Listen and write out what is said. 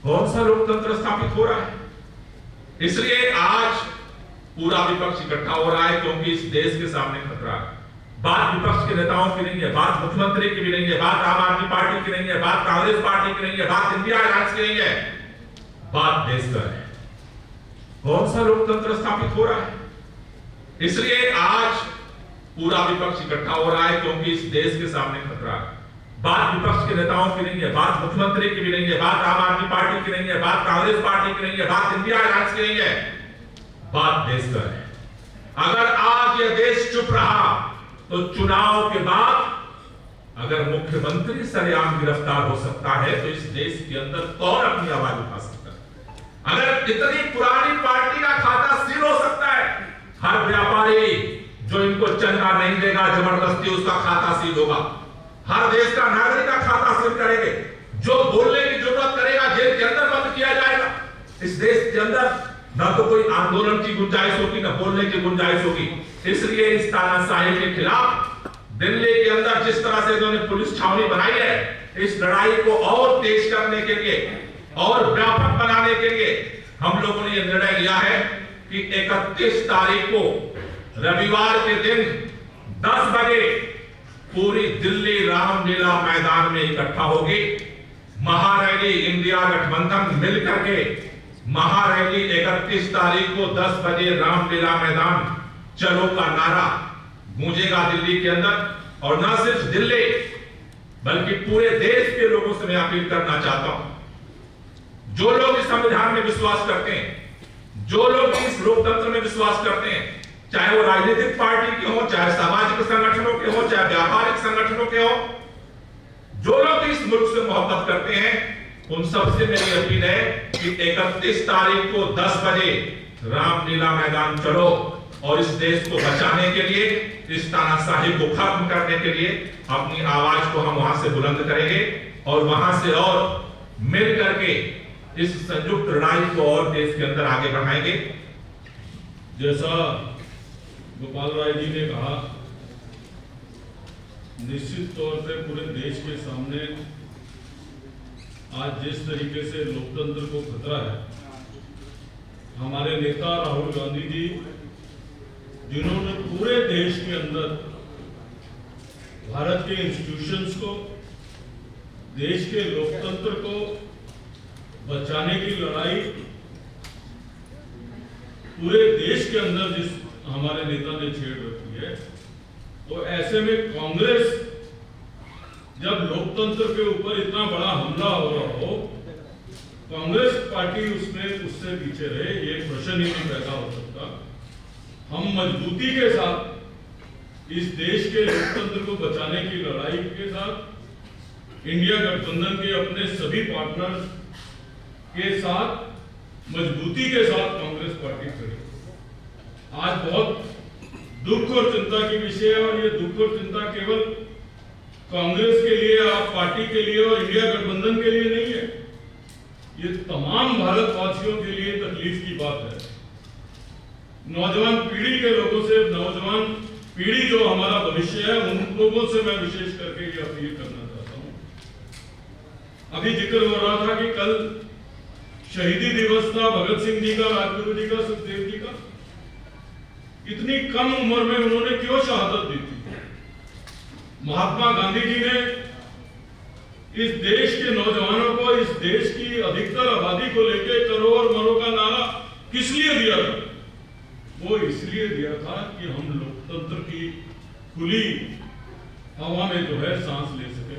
कौन सा लोकतंत्र स्थापित हो रहा है? इसलिए आज पूरा विपक्ष इकट्ठा हो रहा है, क्योंकि इस देश के सामने खतरा है। बात विपक्ष के नेताओं की नहीं है, बात मुख्यमंत्री की भी नहीं है, बात आम आदमी पार्टी की नहीं है, बात कांग्रेस पार्टी की नहीं है, बात इंडिया अलायंस की नहीं है, बात देश का है। कौन सा लोकतंत्र स्थापित हो रहा है? इसलिए आज पूरा विपक्ष इकट्ठा हो रहा है, क्योंकि इस देश के सामने खतरा है। बात विपक्ष के नेताओं की नहीं है, बात मुख्यमंत्री की भी नहीं है, बात आम आदमी पार्टी की नहीं है, बात कांग्रेस पार्टी की नहीं है, बात इंडिया अलायंस की नहीं है, बात देश का है। अगर आज यह देश चुप रहा तो चुनाव के बाद अगर मुख्यमंत्री सरेआम गिरफ्तार हो सकता है, तो इस देश के अंदर कौन अपनी आवाज उठा सकता है? अगर इतनी पुरानी पार्टी का खाता सील हो सकता है, हर व्यापारी जो इनको चंदा नहीं देगा जबरदस्ती उसका खाता सील होगा, हर देश का नागरिक का खाता सील करेंगे, जो बोलने की जरूरत करेगा जेल के अंदर बंद किया जाएगा। इस देश के अंदर ना तो कोई आंदोलन की गुंजाइश होगी, ना बोलने की गुंजाइश होगी। इसलिए इस तानाशाही के खिलाफ दिल्ली के अंदर जिस तरह से इन्होंने पुलिस छावनी बनाई है, इस लड़ाई को और तेज करने के लिए और व्यापक बनाने के लिए हम लोगों ने यह निर्णय लिया है कि 31 तारीख को रविवार के दिन 10 बजे पूरी दिल्ली रामलीला मैदान में इकट्ठा होगी। महारैली इंडिया गठबंधन मिलकर के महारैली 31 तारीख को 10 बजे रामलीला मैदान चलो का नारा गूंजेगा दिल्ली के अंदर। और न सिर्फ दिल्ली बल्कि पूरे देश के लोगों से मैं अपील करना चाहता हूं, जो लोग इस संविधान में विश्वास करते हैं, जो लोग इस लोकतंत्र में विश्वास करते हैं, चाहे वो राजनीतिक पार्टी के हो, चाहे सामाजिक संगठनों के हो, चाहे व्यापारिक संगठनों के हो, जो लोग इस मुल्क से मोहब्बत करते हैं, उन सबसे मेरी अपील है कि 31 तारीख को 10 बजे रामलीला मैदान चलो और इस देश को बचाने के लिए, इस तानाशाही को खत्म करने के लिए अपनी आवाज को हम वहां से बुलंद करेंगे और वहां से और मिल करके इस संयुक्त लड़ाई को और देश के अंदर आगे बढ़ाएंगे। जैसा गोपाल राय जी ने कहा, निश्चित तौर पे पूरे देश के सामने आज जिस तरीके से लोकतंत्र को खतरा है, हमारे नेता राहुल गांधी जी जिन्होंने पूरे देश के अंदर भारत के इंस्टीट्यूशंस को, देश के लोकतंत्र को बचाने की लड़ाई पूरे देश के अंदर जिस हमारे नेता ने छेड़ रखी है, तो ऐसे में कांग्रेस जब लोकतंत्र के ऊपर इतना बड़ा हमला हो रहा हो, कांग्रेस पार्टी उसमें उससे पीछे रहे, ये प्रश्न ही नहीं पैदा हो सकता। हम मजबूती के साथ इस देश के लोकतंत्र को बचाने की लड़ाई के साथ इंडिया गठबंधन के अपने सभी पार्टनर्स के साथ मजबूती के साथ कांग्रेस पार्टी खड़ी। आज बहुत दुख और चिंता की विषय है, और ये दुख और चिंता केवल कांग्रेस के लिए, आप पार्टी के लिए और इंडिया गठबंधन के लिए नहीं है, ये तमाम भारतवासियों के लिए तकलीफ की बात है। नौजवान पीढ़ी के लोगों से, नौजवान पीढ़ी जो हमारा भविष्य है, उन लोगों से मैं विशेष करके ये अपील करना चाहता हूं। अभी जिक्र हो रहा था कि कल शहीदी दिवस था भगत सिंह जी का, राजगुरु जी का, सुखदेव जी का। इतनी कम उम्र में उन्होंने क्यों शहादत दी थी? महात्मा गांधी जी ने इस देश के नौजवानों को, इस देश की अधिकतर आबादी को लेकर करो और मरो का नारा किस लिए दिया था? वो इसलिए दिया था कि हम लोकतंत्र की खुली हवा में जो है सांस ले सके।